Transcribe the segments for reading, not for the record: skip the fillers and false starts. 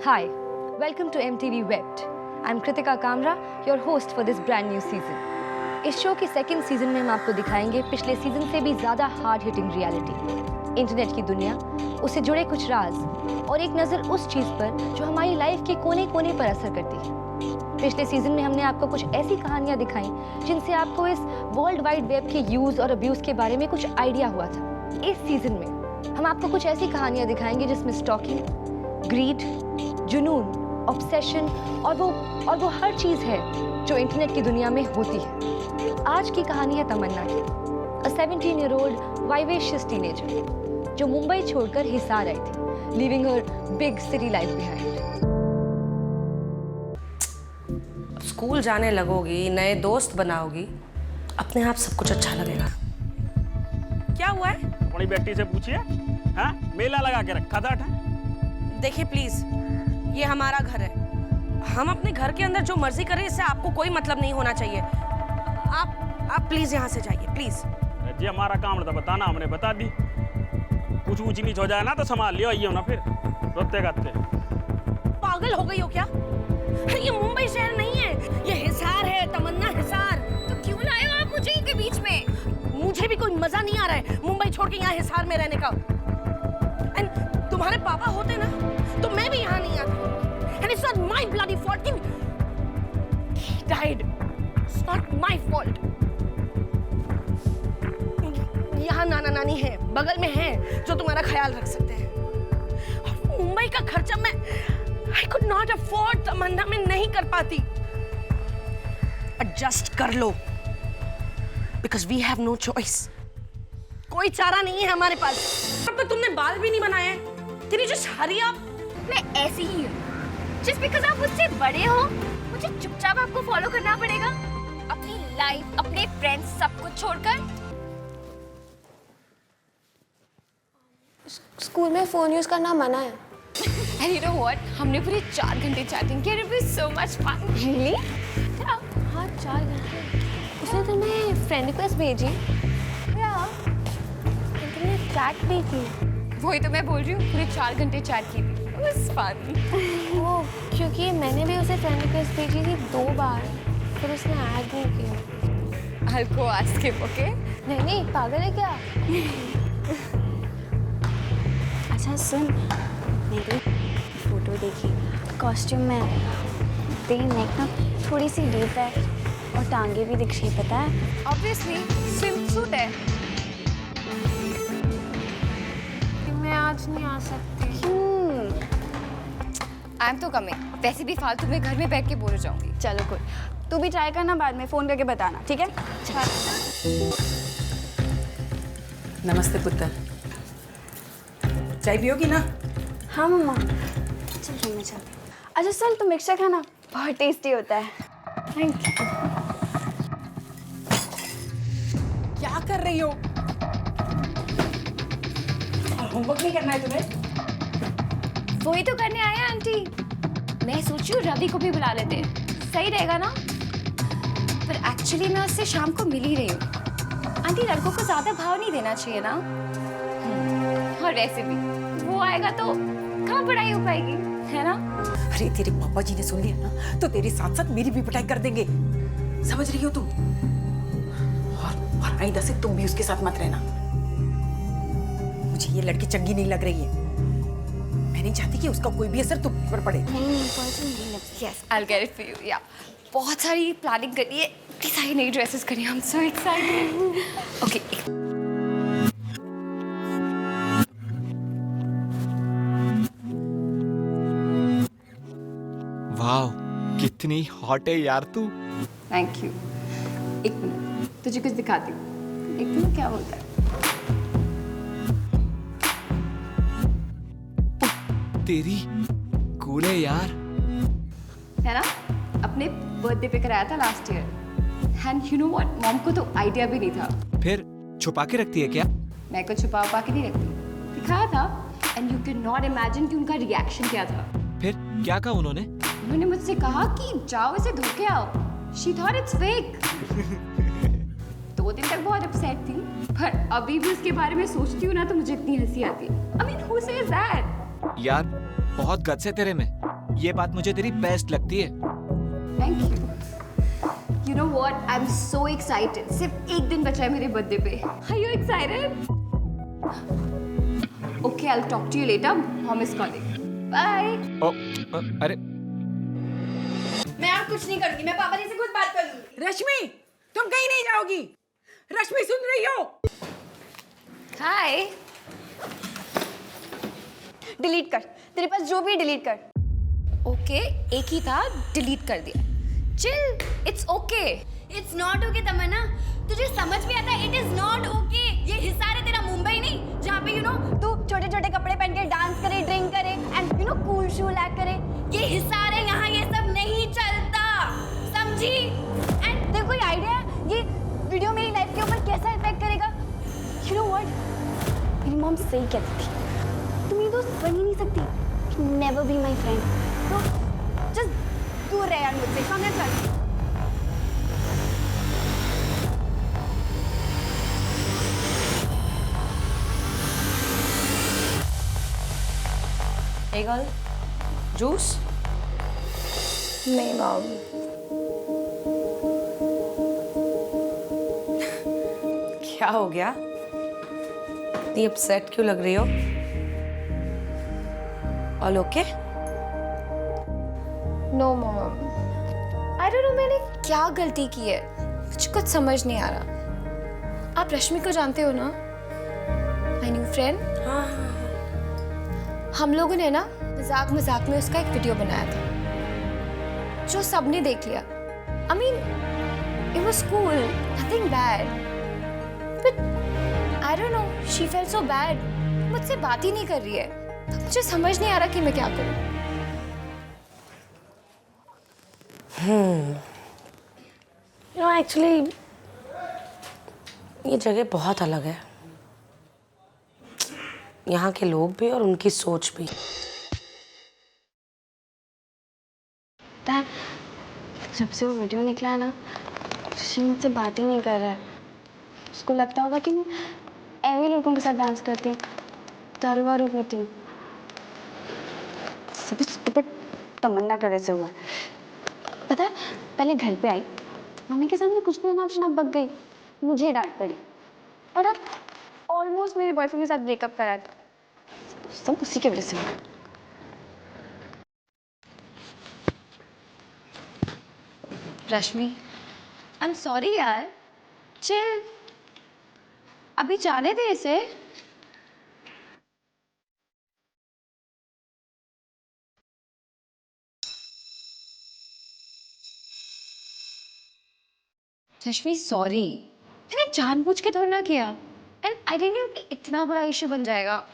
Hi, welcome to MTV Webbed. I'm Kritika Kamra, your host for this brand new season. इस show के second season में हम आपको दिखाएंगे पिछले सीजन से भी ज़्यादा हार्ड हिटिंग रियलिटी, इंटरनेट की दुनिया, उससे जुड़े कुछ राज और एक नज़र उस चीज़ पर जो हमारी लाइफ के कोने-कोने पर असर करती है। पिछले सीजन में हमने आपको कुछ ऐसी कहानियाँ दिखाई जिनसे आपको इस वर्ल्ड वाइड वेब के यूज़ और अब्यूज़ के बारे में कुछ आइडिया हुआ था। इस सीजन में हम आपको कुछ ऐसी कहानियाँ दिखाएंगे जिसमें स्टॉकिंग, ग्रीड, जुनून, ऑब्सेशन और वो हर चीज़ है जो इंटरनेट की दुनिया में होती है। आज की कहानी है तमन्ना की, a 17-year-old vivacious teenager जो मुंबई छोड़कर हिसार आई थी, leaving her big city life behind. School जाने लगोगी, नए दोस्त बनाओगी, अपने आप सब कुछ अच्छा लगेगा। क्या हुआ है? अपनी बेटी से पूछिए। हाँ, मेला लगा के रखा था। देखिए प्लीज, ये हमारा घर है, हम अपने घर के अंदर जो मर्जी करें, इससे आपको कोई मतलब नहीं होना चाहिए। आप प्लीज यहाँ से जाइए, प्लीज। जी हमारा काम था बताना, हमने बता दी। कुछ ऊंच नीच हो जाए ना तो संभाल लियो, आइए ना फिर रोते गाते। पागल हो गई हो क्या? अरे ये मुंबई शहर नहीं है, ये हिसार है, तमन्ना हिसार। तो क्यों लाए हो आप मुझे इनके बीच में? मुझे भी कोई मजा नहीं आ रहा है मुंबई छोड़ के यहाँ हिसार में रहने का। एंड तुम्हारे पापा होते ना तो मैं भी यहाँ नहीं आती। And it's not my bloody fault कि he died. It's not my fault. यहाँ नाना नानी है, बगल में है जो तुम्हारा ख्याल रख सकते हैं। और मुंबई का खर्चा मैं I could not afford, तमन्ना मैं नहीं कर पाती। एडजस्ट कर लो, because we have no choice. कोई चारा नहीं है हमारे पास। अब तक तुमने बाल भी नहीं बनाए। Can you just hurry up? मैं ऐसी ही हूँ। Just because आप मुझसे बड़े हो, मुझे चुपचाप आपको फॉलो करना पड़ेगा। अपनी लाइफ, अपने फ्रेंड्स, सब कुछ छोड़कर। स्कूल में फोन यूज करना मना है। And you know what? हमने पूरे 4 घंटे चैटिंग की। It was so much fun. Really? हाँ 4 घंटे। उसने तुम्हें फ्रेंड रिक्वेस्ट भेजी? Yeah. तुमने चैट भी की? वही तो मैं बोल रही हूँ, पूरे 4 घंटे चैट की थी। It was fun. वो क्योंकि मैंने भी उसे फ्रेंड रिक्वेस्ट भेजी थी 2 बार, फिर उसने ऐड नहीं किया। I'll go ask him, okay? नहीं पागल है क्या? अच्छा सुन, मेरी फोटो देखी, कॉस्ट्यूम में तेरी नेक ना थोड़ी सी डीप है और टांगे भी दिख रही, पता है? Obviously, swimsuit है। मैं आज नहीं आ सकती। I'm तो coming. वैसे भी फालतू में घर में बैठ के बोर हो जाऊंगी। चलो कोई, तू भी ट्राई करना, बाद में फ़ोन करके बताना, ठीक है? नमस्ते पुत्र, चाय पियोगी ना? हाँ मम्मा, चल रूम में चलते हैं। अच्छा चल, तू मिक्सचर खाना, बहुत टेस्टी होता है। Thank you. क्या कर रही हो? होमवर्क नहीं करना है तुम्हें? वही तो करने आए हैं आंटी। मैं सोची हूँ रवि को भी बुला लेते हैं, सही रहेगा ना? पर एक्चुअली मैं उससे शाम को मिल ही रही हूँ। आंटी लड़कों को ज्यादा भाव नहीं देना चाहिए ना। और वैसे भी वो आएगा तो कहाँ पढ़ाई हो पाएगी, है ना? अरे तेरे पापा जी ने सुन लिया ना तो तेरे साथ साथ मेरी भी पिटाई कर देंगे, समझ रही हो तुम? और आइंदा से तुम भी उसके साथ मत रहना। मुझे ये लड़की चंगी नहीं लग रही है। मैं नहीं चाहती कि उसका कोई भी असर तुम पर पड़े। नहीं पॉइजन नहीं लगती। Yes, I'll get it for you. Yeah. बहुत सारी प्लानिंग करी है, इतनी सारी नई ड्रेसेस करी है। I'm so excited. Okay. वाह, कितनी हॉट है यार तू। Thank you. एक मिनट, तुझे कुछ दिखाती हूँ। एक मिनट, क्या बोलता है? तेरी कूल है यार। है ना? अपने बर्थडे पे कराया था last year. And you know what, mom को तो आइडिया भी नहीं था। फिर छुपा के रखती है क्या? मैं कुछ छुपा के नहीं रखती, दिखाया था। And you can not imagine कि उनका रिएक्शन क्या था। फिर क्या कहा उन्होंने? उन्होंने मुझसे कहा कि जाओ इसे धो के आओ। She thought it's fake. 2 दिन तक बहुत अपसेट थी, पर अभी भी उसके बारे में सोचती हूँ ना तो मुझे इतनी हंसी आती है। I mean, who says that? यार बहुत गट्स है तेरे में, ये बात मुझे तेरी बेस्ट लगती है। Thank you. You know what, I am so excited. सिर्फ एक दिन बचा है मेरे बर्थडे पे। Are you excited? Okay, I will talk to you later. Mom is calling. Bye. अरे मैं अब कुछ नहीं करूंगी, मैं पापा जी से खुद बात कर लूंगी। रश्मि, तुम कहीं नहीं जाओगी। रश्मि सुन रही हो? हाय। डिलीट कर, तेरे पास जो भी डिलीट कर। ओके, एक ही था, डिलीट कर दिया। Chill, it's okay. It's not okay Tamanna, तुझे समझ भी आता है? It is not okay. ये हिस्सा है तेरा मुंबई नहीं, जहाँ पे तू छोटे छोटे कपड़े पहन के डांस करे, ड्रिंक करे एंड कूल शू लैक करे। ये हिस्सा है, यहाँ ये सब नहीं चलता, समझी? एंड तेरे कोई आइडिया है ये वीडियो मेरी लाइफ के ऊपर कैसा इफेक्ट करेगा? यू नो व्हाट, मेरी मॉम सही कहती थी, तुम ये दोस्त बन ही नहीं सकती। Never be my friend. तो जस्ट दूर रह यार मुझसे, सामने चल। Hey girl, juice? नहीं मॉम। क्या हो गया? इतनी अपसेट क्यों लग रही हो? All okay? No mom, I don't know मैंने क्या गलती की है, मुझे कुछ समझ नहीं आ रहा। आप रश्मि को जानते हो ना, माय न्यू फ्रेंड? हाँ। हम लोगों ने ना मजाक मजाक में उसका एक वीडियो बनाया था जो सबने देख लिया। I mean it was cool, nothing bad, but I don't no, she felt so bad. मुझसे बात ही नहीं कर रही है, तो मुझे समझ नहीं आ रहा कि मैं क्या करूं। एक्चुअली ये जगह बहुत अलग है, यहाँ के लोग भी और उनकी सोच भी। जब से वो वीडियो निकला है ना, ऋषि मुझसे बात ही नहीं कर रहा है। उसको लगता होगा कि मैं ऐसे लोगों के साथ डांस करती हूँ, दारू वारू पीती हूँ। सभी स्टूपिड तमन्ना करे से हुआ है। पता है, पहले घर पे आई, मम्मी के सामने कुछ नहीं ना बक गई, मुझे डांट पड़ी, और अब ऑलमोस्ट मेरे बॉयफ्रेंड के साथ ब्रेकअप करा था। सब उसी की वजह से हुआ। रश्मि, आई एम सॉरी यार, चिल, अभी जाने दे इसे। रश्मि सॉरी, मैंने जानबूझ के थोड़ा ना किया, एंड आई डिडंट नो कि इतना बड़ा इशू बन जाएगा।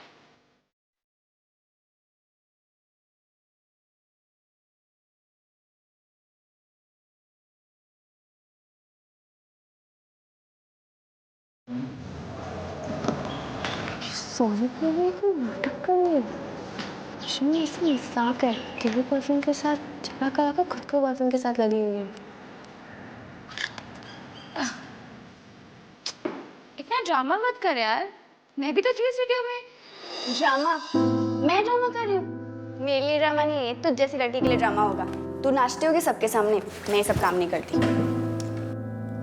सोने के लिए कोई नाटक कर रही है। रश्मि ऐसे मजाक है, तेरे बॉयफ्रेंड के साथ झगड़ा करा कर खुद के बॉयफ्रेंड के साथ लगी हुई है। इतना ड्रामा मत कर यार, मैं भी तो थी इस वीडियो में। ड्रामा? मैं ड्रामा कर रही हूँ? मेरे लिए ड्रामा नहीं है, तुझ जैसी लड़की के लिए ड्रामा होगा। तू नाचती होगी सबके सामने, मैं ये सब काम नहीं करती।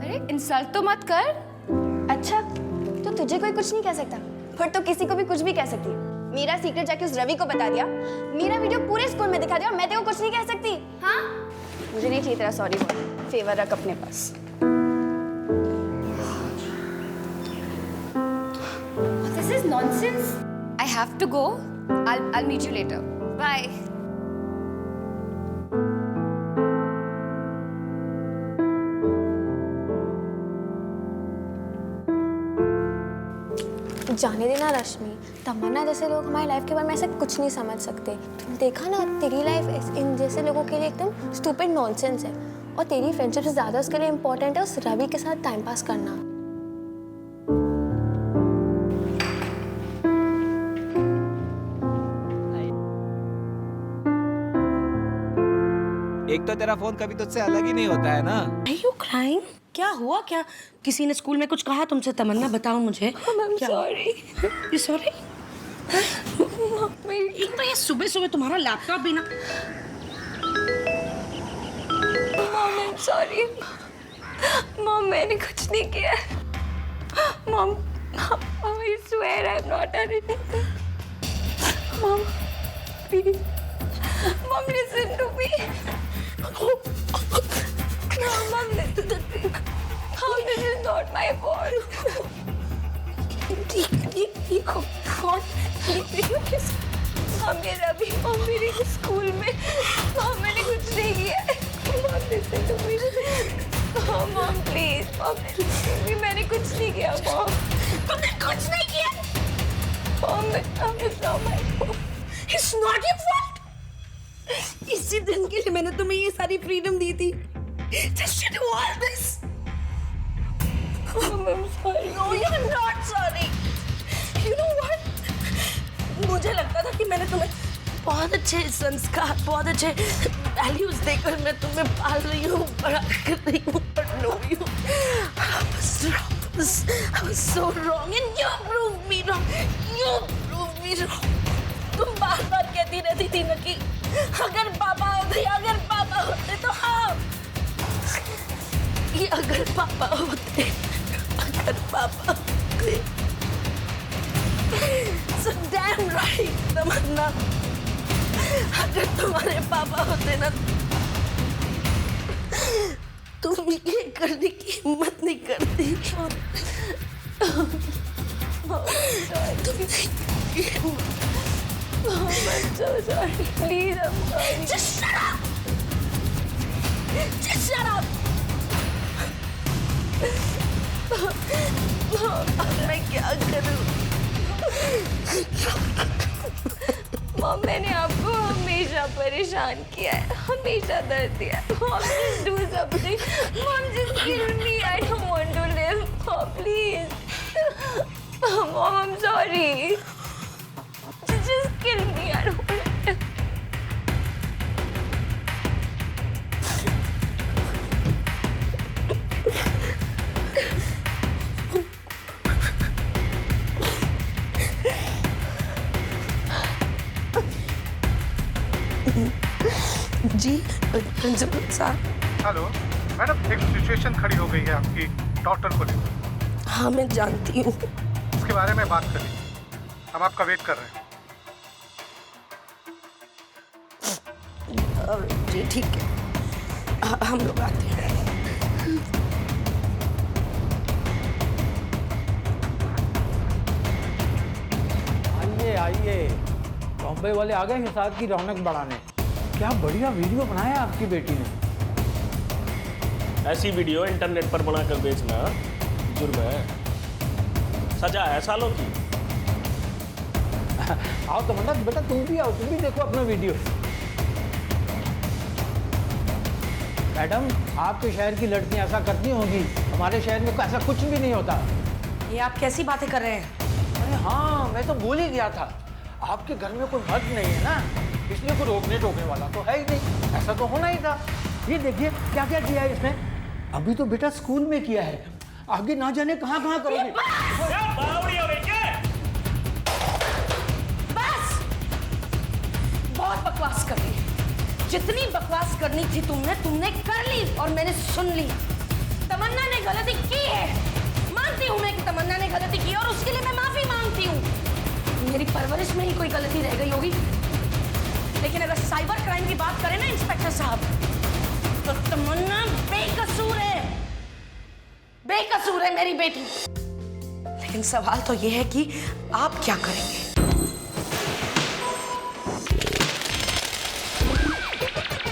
अरे इंसल्ट तो मत कर। अच्छा, तो तुझे कोई कुछ नहीं कह सकता, फिर तो किसी को भी कुछ भी कह सकती है। मेरा सीक्रेट जाके उस रवि को बता दिया, मेरा वीडियो पूरे स्कूल में दिखा दिया, और मैं तेरे को कुछ नहीं कह सकती? हाँ, मुझे नहीं चाहिए तेरा सॉरी बोल, फेवर रख अपने पास। This is nonsense. I have to go. I'll meet you later. Bye. जाने देना रश्मि, तमन्ना जैसे लोग हमारी लाइफ के बारे में ऐसे कुछ नहीं समझ सकते। तुम देखा ना, तेरी लाइफ इन जैसे लोगों के लिए एकदम स्टूपिड नॉनसेंस है, और तेरी फ्रेंडशिप से ज़्यादा उसके लिए इम्पोर्टेंट है उस रवि के साथ टाइम पास करना। एक तो तेरा फोन कभी तुझसे अलग ही नहीं होता है ना। Are you crying? क्या हुआ? क्या किसी ने स्कूल में कुछ कहा तुमसे? तमन्ना बताओ मुझे। I'm sorry. You sorry? मेरी एक तो ये सुबह सुबह तुम्हारा लैपटॉप भी ना। Mom I am sorry. Mom मैंने कुछ नहीं किया। Mom I swear I am not done anything. Mom please, mom listen to me. No, Mom, listen to me. Oh, this is not my fault. Mom मेरे school में mom मैंने कुछ नहीं किया है। Mom listen to me. Mom please, mom मैंने कुछ नहीं किया। मॉम तुमने कुछ नहीं किया। Mom it's not my fault. It's not your fault. इसी दिन के लिए मैंने तुम्हें ये सारी फ्रीडम दी थी। Just to do all this. Mom, I'm sorry. No, you're not sorry. You know what? मुझे लगता था कि मैंने तुम्हें बहुत अच्छे संस्कार, बहुत अच्छे वैल्यूज देकर मैं तुम्हें पाल रही हूँ, बड़ा कर रही हूँ, but no, I was so wrong and you proved me wrong. You proved me wrong. तुम बार-बार कहती रहती थी ना कि अगर पापा होते तो हाँ। ये अगर पापा होते So damn right, तमन्ना, अगर तुम्हारे पापा होते ना तुम ये करने की हिम्मत नहीं करती। I'm so sorry. Please, I'm sorry. Just shut up. Just shut up. मैं क्या करूं? मॉम मैंने आपको हमेशा परेशान किया है, हमेशा दर्द दिया है। Mom just do something. Mom just kill me. I don't want to live. Mom please. Mom I'm sorry. Just kill me. I don't want to live. जी प्रिंसिपल साहब। हेलो मैडम, एक सिचुएशन खड़ी हो गई है आपकी डॉटर को लेकर। हाँ मैं जानती हूँ। उसके बारे में बात करें, हम आपका वेट कर रहे हैं। जी ठीक है, हम लोग आते हैं। आइए आइए, बॉम्बे वाले आ गए हिसाब की रौनक बढ़ाने। क्या बढ़िया वीडियो बनाया आपकी बेटी ने। ऐसी वीडियो इंटरनेट पर बनाकर बेचना जुर्म है, सजा है सालों की। आओ तमन्ना बेटा, तुम भी आओ, तुम भी देखो अपना वीडियो। मैडम, आपके शहर की लड़कियां ऐसा करती होंगी, हमारे शहर में ऐसा कुछ भी नहीं होता। ये आप कैसी बातें कर रहे हैं? अरे हाँ, मैं तो भूल ही गया था, आपके घर में कोई मर्द नहीं है ना, इसलिए कोई रोकने टोकने वाला तो है ही नहीं। ऐसा तो होना ही था। ये देखिए क्या क्या किया है इसने। अभी तो बेटा स्कूल में किया है, आगे ना जाने कहाँ कहाँ करोगे। बस बहुत बकवास कर ली। जितनी बकवास करनी थी तुमने कर ली और मैंने सुन ली। तमन्ना ने गलती की है, मानती हूँ मैं कि तमन्ना ने गलती की और उसके लिए मैं माफी मांगती हूँ। मेरी परवरिश में ही कोई गलती रह गई होगी, लेकिन अगर साइबर क्राइम की बात करें ना इंस्पेक्टर साहब, तो तमन्ना बेकसूर है मेरी बेटी। लेकिन सवाल तो ये है कि आप क्या करेंगे।